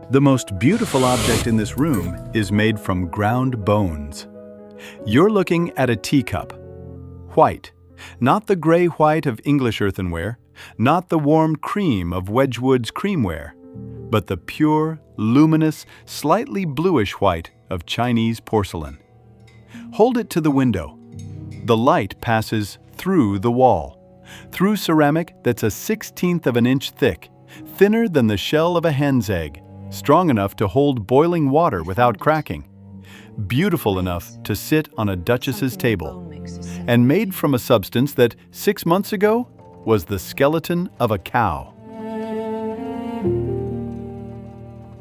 The most beautiful object in this room is made from ground bones. You're looking at a teacup. White, not the gray white of English earthenware, not the warm cream of Wedgwood's creamware, but the pure, luminous, slightly bluish white of Chinese porcelain. Hold it to the window. The light passes through the wall, through ceramic that's a 1/16 of an inch thick, thinner than the shell of a hen's egg, strong enough to hold boiling water without cracking, beautiful enough to sit on a duchess's table, and made from a substance that 6 months ago was the skeleton of a cow.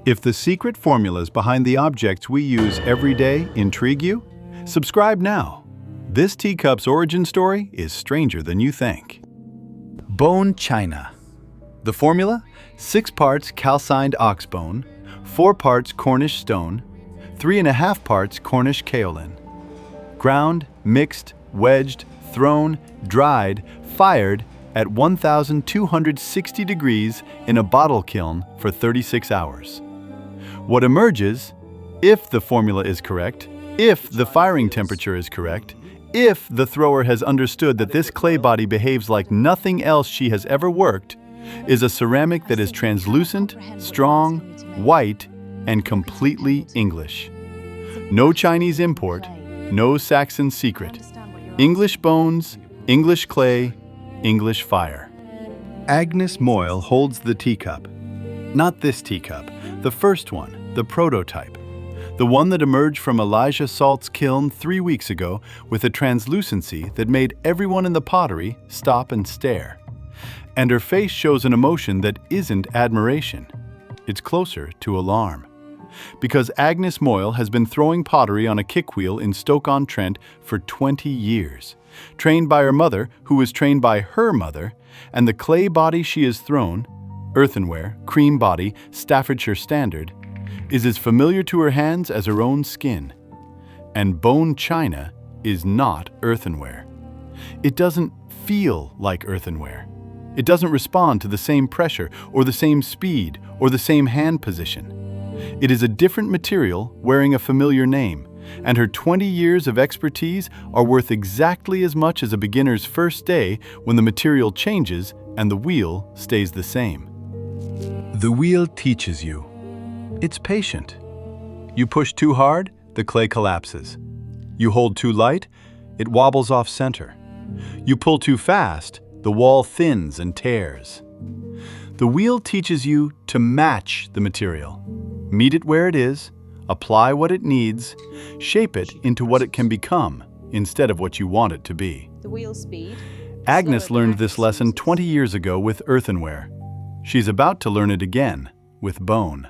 If the secret formulas behind the objects we use every day intrigue you, subscribe now. This teacup's origin story is stranger than you think. Bone china. The formula? 6 parts calcined ox bone, 4 parts Cornish stone, 3½ parts Cornish kaolin. Ground, mixed, wedged, thrown, dried, fired at 1,260 degrees in a bottle kiln for 36 hours. What emerges, if the formula is correct, if the firing temperature is correct, if the thrower has understood that this clay body behaves like nothing else she has ever worked, is a ceramic that is translucent, strong, white, and completely English. No Chinese import, no Saxon secret. English bones, English clay, English fire. Agnes Moyle holds the teacup. Not this teacup, the first one, the prototype. The one that emerged from Elijah Salt's kiln 3 weeks ago with a translucency that made everyone in the pottery stop and stare. And her face shows an emotion that isn't admiration. It's closer to alarm. Because Agnes Moyle has been throwing pottery on a kickwheel in Stoke-on-Trent for 20 years, trained by her mother, who was trained by her mother, and the clay body she has thrown, earthenware, cream body, Staffordshire standard, is as familiar to her hands as her own skin. And bone china is not earthenware. It doesn't feel like earthenware. It doesn't respond to the same pressure or the same speed or the same hand position. It is a different material wearing a familiar name, and her 20 years of expertise are worth exactly as much as a beginner's first day when the material changes and the wheel stays the same. The wheel teaches you. It's patient. You push too hard, the clay collapses. You hold too light, it wobbles off center. You pull too fast, the wall thins and tears. The wheel teaches you to match the material. Meet it where it is, apply what it needs, shape it into what it can become instead of what you want it to be. The wheel speed. Agnes learned this lesson 20 years ago with earthenware. She's about to learn it again with bone.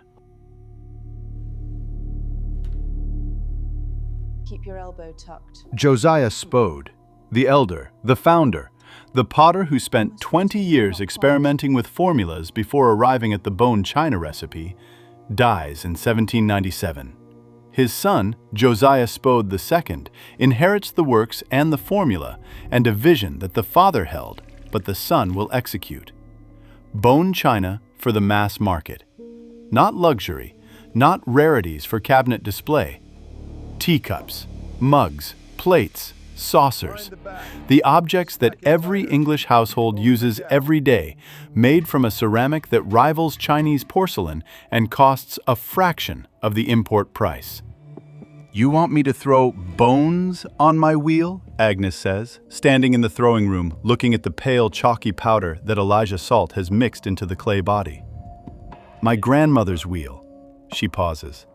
Keep your elbow tucked. Josiah Spode, the elder, the founder, the potter who spent 20 years experimenting with formulas before arriving at the bone china recipe, dies in 1797. His son, Josiah Spode II, inherits the works and the formula and a vision that the father held, but the son will execute. Bone china for the mass market. Not luxury, not rarities for cabinet display. Teacups, mugs, plates, saucers. The objects that every English household uses every day, made from a ceramic that rivals Chinese porcelain and costs a fraction of the import price. You want me to throw bones on my wheel? Agnes says, standing in the throwing room, looking at the pale, chalky powder that Elijah Salt has mixed into the clay body. My grandmother's wheel. She pauses.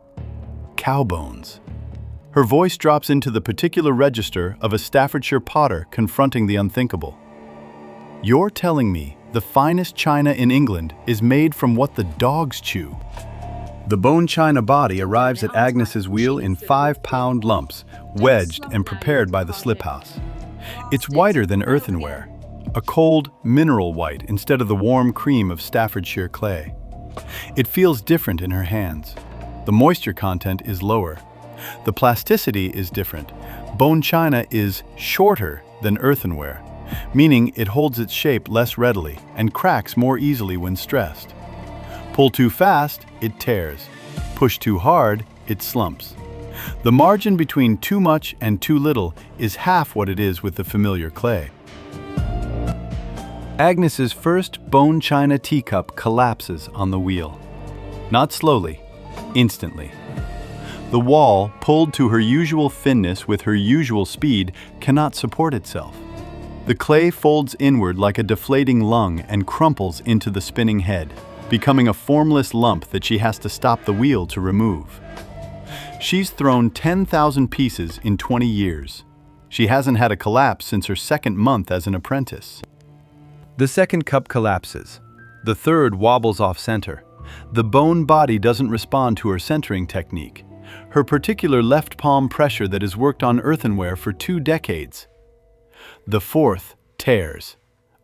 Cow bones. Her voice drops into the particular register of a Staffordshire potter confronting the unthinkable. You're telling me the finest china in England is made from what the dogs chew. The bone china body arrives at Agnes's wheel in 5-pound lumps, wedged and prepared by the slip house. It's whiter than earthenware, a cold mineral white instead of the warm cream of Staffordshire clay. It feels different in her hands. The moisture content is lower. The plasticity is different. Bone china is shorter than earthenware, meaning it holds its shape less readily and cracks more easily when stressed. Pull too fast, it tears. Push too hard, it slumps. The margin between too much and too little is half what it is with the familiar clay. Agnes's first bone china teacup collapses on the wheel. Not slowly, instantly. The wall, pulled to her usual thinness with her usual speed, cannot support itself. The clay folds inward like a deflating lung and crumples into the spinning head, becoming a formless lump that she has to stop the wheel to remove. She's thrown 10,000 pieces in 20 years. She hasn't had a collapse since her second month as an apprentice. The second cup collapses. The third wobbles off center. The bone body doesn't respond to her centering technique, her particular left palm pressure that has worked on earthenware for 2 decades. The fourth tears.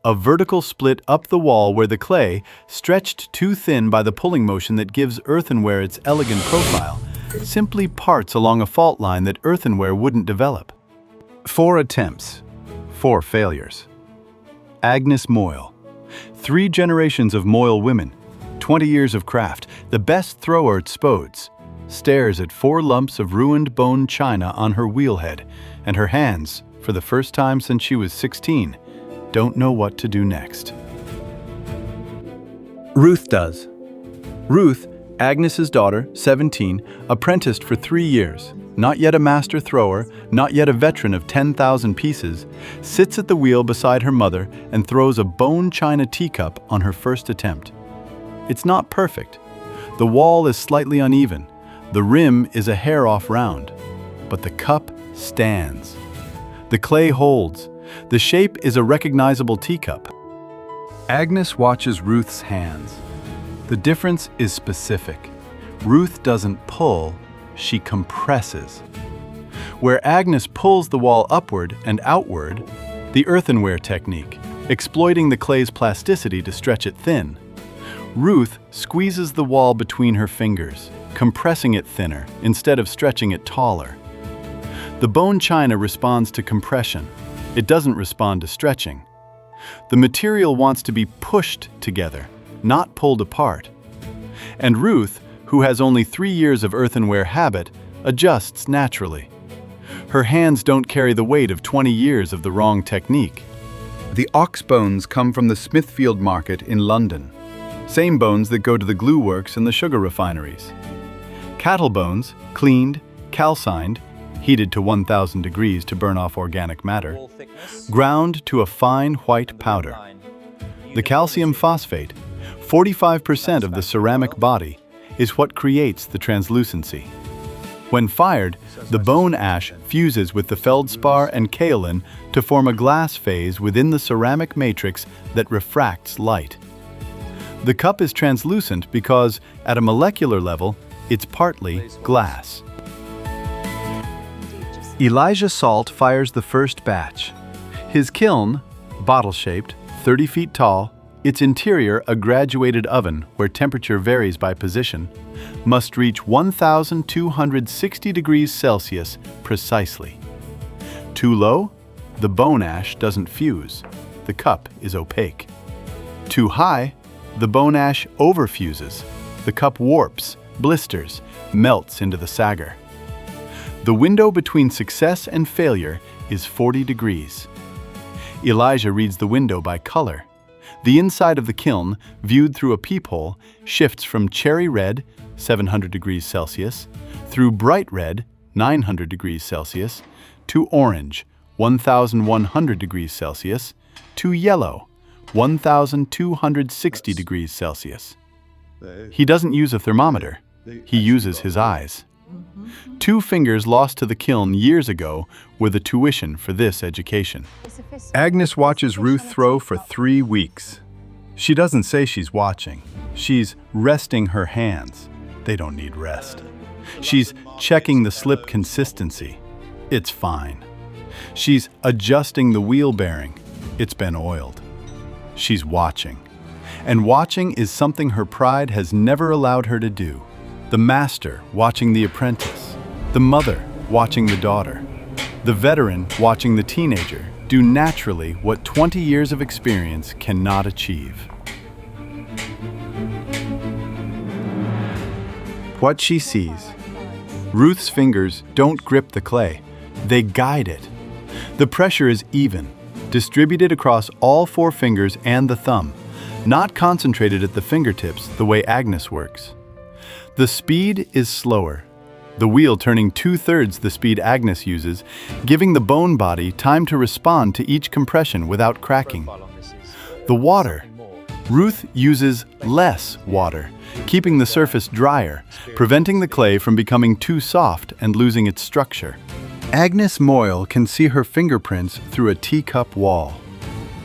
A vertical split up the wall where the clay, stretched too thin by the pulling motion that gives earthenware its elegant profile, simply parts along a fault line that earthenware wouldn't develop. 4 attempts, 4 failures. Agnes Moyle. 3 generations of Moyle women, 20 years of craft, the best thrower at Spode's, stares at 4 lumps of ruined bone china on her wheelhead, and her hands, for the first time since she was 16, don't know what to do next. Ruth does. Ruth, Agnes's daughter, 17, apprenticed for 3 years, not yet a master thrower, not yet a veteran of 10,000 pieces, sits at the wheel beside her mother and throws a bone china teacup on her first attempt. It's not perfect. The wall is slightly uneven. The rim is a hair off round, but the cup stands. The clay holds. The shape is a recognizable teacup. Agnes watches Ruth's hands. The difference is specific. Ruth doesn't pull, she compresses. Where Agnes pulls the wall upward and outward, the earthenware technique, exploiting the clay's plasticity to stretch it thin. Ruth squeezes the wall between her fingers, compressing it thinner instead of stretching it taller. The bone china responds to compression. It doesn't respond to stretching. The material wants to be pushed together, not pulled apart. And Ruth, who has only 3 years of earthenware habit, adjusts naturally. Her hands don't carry the weight of 20 years of the wrong technique. The ox bones come from the Smithfield market in London. Same bones that go to the glue works and the sugar refineries. Cattle bones, cleaned, calcined, heated to 1,000 degrees to burn off organic matter, ground to a fine white powder. The calcium phosphate, 45% of the ceramic body, is what creates the translucency. When fired, the bone ash fuses with the feldspar and kaolin to form a glass phase within the ceramic matrix that refracts light. The cup is translucent because, at a molecular level, it's partly glass. Elijah Salt fires the first batch. His kiln, bottle-shaped, 30 feet tall, its interior a graduated oven where temperature varies by position, must reach 1,260 degrees Celsius precisely. Too low? The bone ash doesn't fuse. The cup is opaque. Too high? The bone ash overfuses. The cup warps, blisters, melts into the saggar. The window between success and failure is 40 degrees. Elijah reads the window by color. The inside of the kiln, viewed through a peephole, shifts from cherry red, 700 degrees Celsius, through bright red, 900 degrees Celsius, to orange, 1,100 degrees Celsius, to yellow, 1,260 degrees Celsius. He doesn't use a thermometer. He uses his eyes. 2 fingers lost to the kiln years ago were the tuition for this education. Agnes watches Ruth throw for 3 weeks. She doesn't say she's watching. She's resting her hands. They don't need rest. She's checking the slip consistency. It's fine. She's adjusting the wheel bearing. It's been oiled. She's watching. And watching is something her pride has never allowed her to do. The master watching the apprentice, the mother watching the daughter, the veteran watching the teenager do naturally what 20 years of experience cannot achieve. What she sees. Ruth's fingers don't grip the clay, they guide it. The pressure is even, distributed across all 4 fingers and the thumb, not concentrated at the fingertips the way Agnes works. The speed is slower, the wheel turning 2/3 the speed Agnes uses, giving the bone body time to respond to each compression without cracking. The water. Ruth uses less water, keeping the surface drier, preventing the clay from becoming too soft and losing its structure. Agnes Moyle can see her fingerprints through a teacup wall.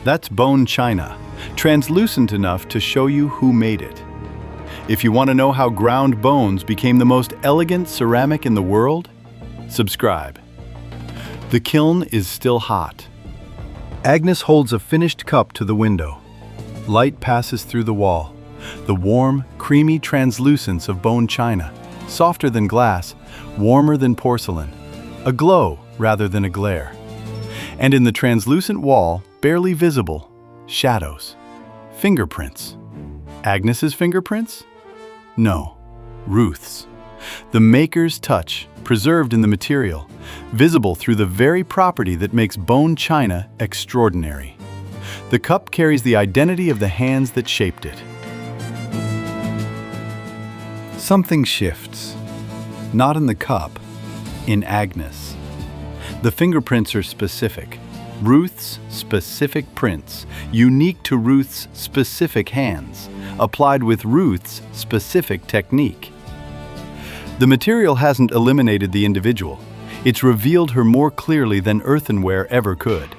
That's bone china, translucent enough to show you who made it. If you want to know how ground bones became the most elegant ceramic in the world, subscribe. The kiln is still hot. Agnes holds a finished cup to the window. Light passes through the wall. The warm, creamy translucence of bone china, softer than glass, warmer than porcelain. A glow rather than a glare. And in the translucent wall, barely visible, shadows. Fingerprints. Agnes's fingerprints? No, Ruth's. The maker's touch, preserved in the material, visible through the very property that makes bone china extraordinary. The cup carries the identity of the hands that shaped it. Something shifts. Not in the cup, in Agnes. The fingerprints are specific. Ruth's specific prints, unique to Ruth's specific hands, applied with Ruth's specific technique. The material hasn't eliminated the individual. It's revealed her more clearly than earthenware ever could.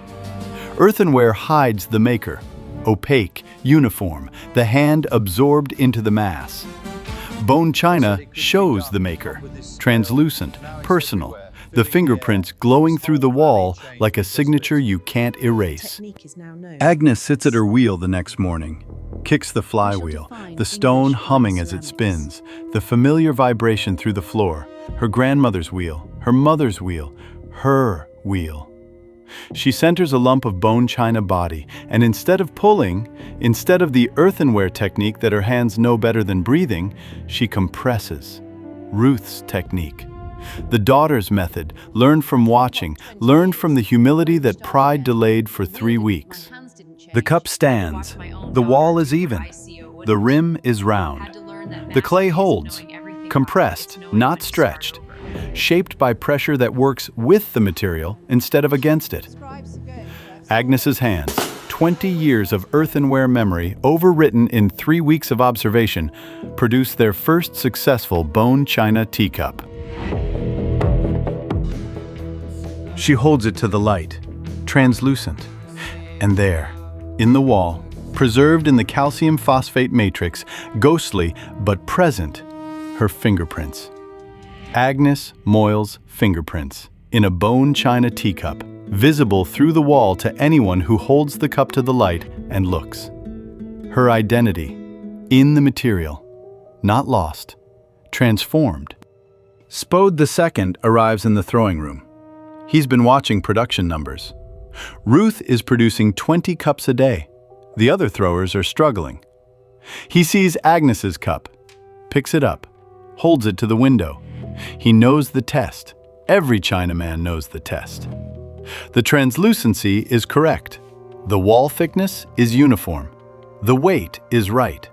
Earthenware hides the maker, opaque, uniform, the hand absorbed into the mass. Bone china shows the maker, translucent, personal, the fingerprints glowing through the wall like a signature you can't erase. Agnes sits at her wheel the next morning, kicks the flywheel, the stone humming as it spins, the familiar vibration through the floor, her grandmother's wheel, her mother's wheel, her wheel. She centers a lump of bone china body, and instead of pulling, instead of the earthenware technique that her hands know better than breathing, she compresses. Ruth's technique. The daughter's method, learned from watching, learned from the humility that pride delayed for 3 weeks. The cup stands. The wall is even. The rim is round. The clay holds, compressed, not stretched, shaped by pressure that works with the material instead of against it. Agnes's hands, 20 years of earthenware memory overwritten in 3 weeks of observation, produced their first successful bone china teacup. She holds it to the light, translucent, and there, in the wall, preserved in the calcium phosphate matrix, ghostly but present, her fingerprints. Agnes Moyle's fingerprints in a bone china teacup, visible through the wall to anyone who holds the cup to the light and looks. Her identity, in the material, not lost, transformed. Spode II arrives in the throwing room. He's been watching production numbers. Ruth is producing 20 cups a day. The other throwers are struggling. He sees Agnes's cup, picks it up, holds it to the window. He knows the test. Every Chinaman knows the test. The translucency is correct. The wall thickness is uniform. The weight is right.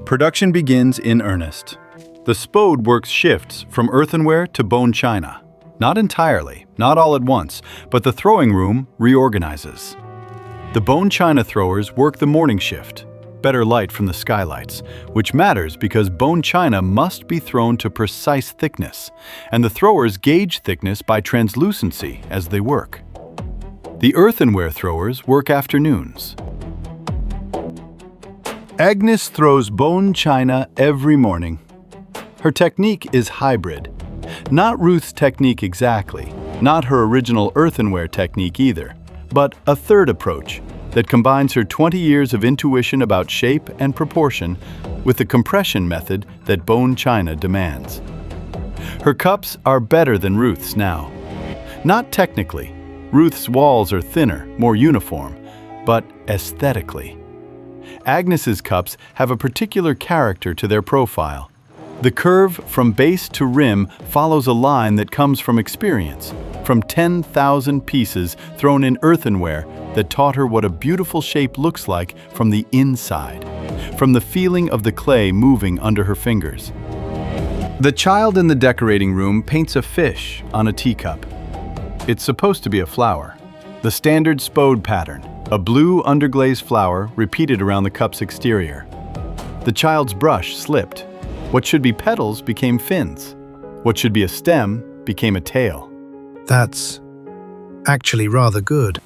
Production begins in earnest. The Spode works shifts from earthenware to bone china. Not entirely, not all at once, but the throwing room reorganizes. The bone china throwers work the morning shift, better light from the skylights, which matters because bone china must be thrown to precise thickness, and the throwers gauge thickness by translucency as they work. The earthenware throwers work afternoons. Agnes throws bone china every morning. Her technique is hybrid. Not Ruth's technique exactly, not her original earthenware technique either, but a third approach that combines her 20 years of intuition about shape and proportion with the compression method that bone china demands. Her cups are better than Ruth's now. Not technically. Ruth's walls are thinner, more uniform, but aesthetically. Agnes's cups have a particular character to their profile. The curve from base to rim follows a line that comes from experience, from 10,000 pieces thrown in earthenware that taught her what a beautiful shape looks like from the inside, from the feeling of the clay moving under her fingers. The child in the decorating room paints a fish on a teacup. It's supposed to be a flower. The standard Spode pattern, a blue underglaze flower repeated around the cup's exterior. The child's brush slipped. What should be petals became fins. What should be a stem became a tail. That's actually rather good.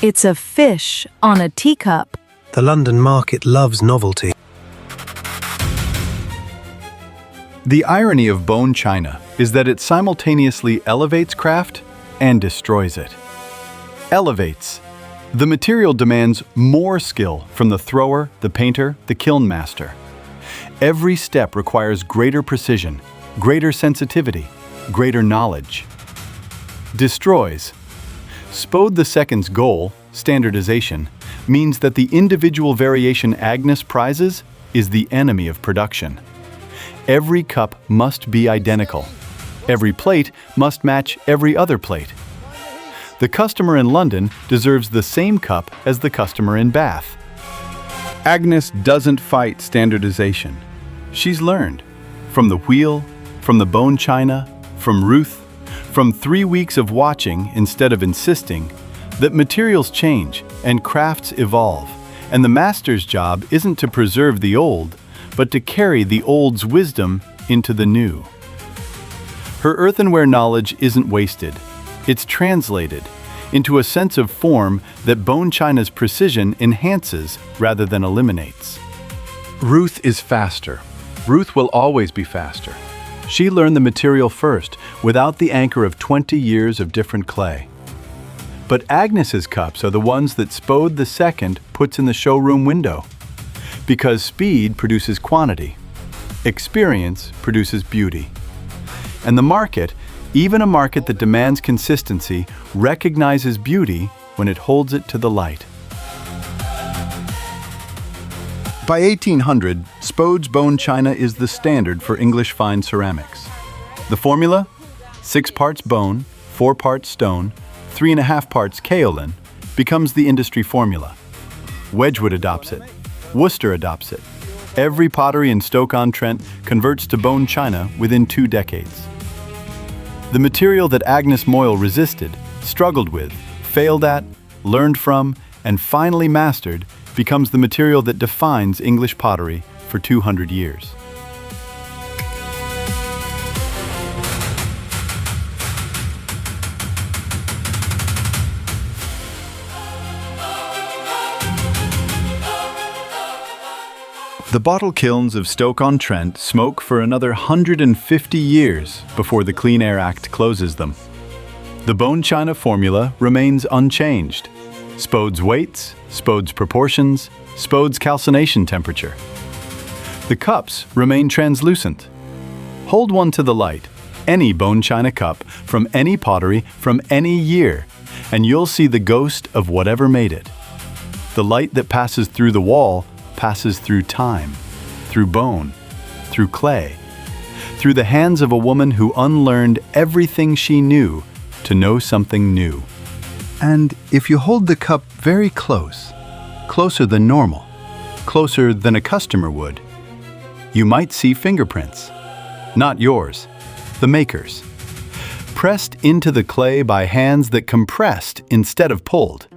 It's a fish on a teacup. The London market loves novelty. The irony of bone china is that it simultaneously elevates craft and destroys it. Elevates. The material demands more skill from the thrower, the painter, the kiln master. Every step requires greater precision, greater sensitivity, greater knowledge. Destroys. Spode II's goal, standardization, means that the individual variation Agnes prizes is the enemy of production. Every cup must be identical. Every plate must match every other plate. The customer in London deserves the same cup as the customer in Bath. Agnes doesn't fight standardization. She's learned from the wheel, from the bone china, from Ruth, from 3 weeks of watching instead of insisting, that materials change and crafts evolve, and the master's job isn't to preserve the old, but to carry the old's wisdom into the new. Her earthenware knowledge isn't wasted. It's translated into a sense of form that bone china's precision enhances rather than eliminates. Ruth is faster. Ruth will always be faster. She learned the material first, without the anchor of 20 years of different clay. But Agnes's cups are the ones that Spode II puts in the showroom window. Because speed produces quantity. Experience produces beauty. And the market, even a market that demands consistency, recognizes beauty when it holds it to the light. By 1800, Spode's bone china is the standard for English fine ceramics. The formula? 6 parts bone, 4 parts stone, 3.5 parts kaolin, becomes the industry formula. Wedgwood adopts it. Worcester adopts it. Every pottery in Stoke-on-Trent converts to bone china within 2 decades. The material that Agnes Moyle resisted, struggled with, failed at, learned from, and finally mastered becomes the material that defines English pottery for 200 years. The bottle kilns of Stoke-on-Trent smoke for another 150 years before the Clean Air Act closes them. The bone china formula remains unchanged. Spode's weights, Spode's proportions, Spode's calcination temperature. The cups remain translucent. Hold one to the light, any bone china cup from any pottery from any year, and you'll see the ghost of whatever made it. The light that passes through the wall passes through time, through bone, through clay, through the hands of a woman who unlearned everything she knew to know something new. And if you hold the cup very close, closer than normal, closer than a customer would, you might see fingerprints. Not yours, the maker's. Pressed into the clay by hands that compressed instead of pulled,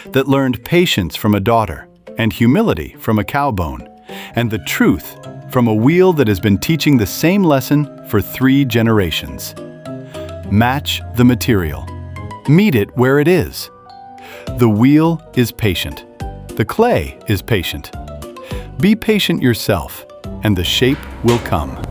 that learned patience from a daughter, and humility from a cow bone, and the truth from a wheel that has been teaching the same lesson for 3 generations. Match the material. Meet it where it is. The wheel is patient. The clay is patient. Be patient yourself, and the shape will come.